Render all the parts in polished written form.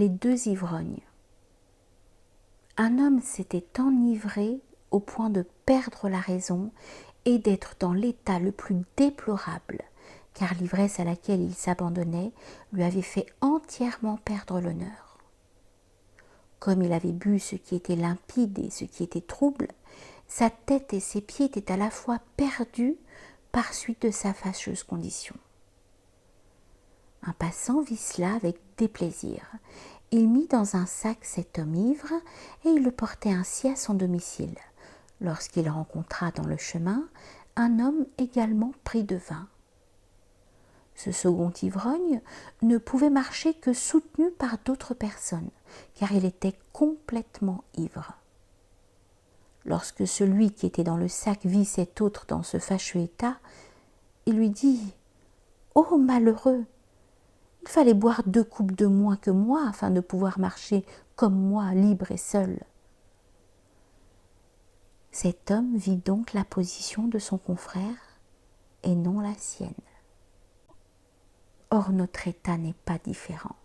les deux ivrognes. Un homme s'était enivré au point de perdre la raison et d'être dans l'état le plus déplorable, car l'ivresse à laquelle il s'abandonnait lui avait fait entièrement perdre l'honneur. Comme il avait bu ce qui était limpide et ce qui était trouble, sa tête et ses pieds étaient à la fois perdus par suite de sa fâcheuse condition. Un passant vit cela avec déplaisir. Il mit dans un sac cet homme ivre et il le portait ainsi à son domicile, lorsqu'il rencontra dans le chemin un homme également pris de vin. Ce second ivrogne ne pouvait marcher que soutenu par d'autres personnes, car il était complètement ivre. Lorsque celui qui était dans le sac vit cet autre dans ce fâcheux état, il lui dit « Ô malheureux, il fallait boire 2 coupes de moins que moi afin de pouvoir marcher comme moi, libre et seul. » Cet homme vit donc la position de son confrère et non la sienne. Or, notre état n'est pas différent.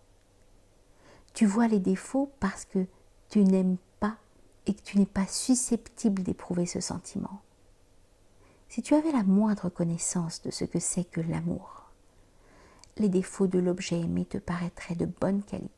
Tu vois les défauts parce que tu n'aimes pas et que tu n'es pas susceptible d'éprouver ce sentiment. Si tu avais la moindre connaissance de ce que c'est que l'amour, les défauts de l'objet aimé te paraîtraient de bonne qualité.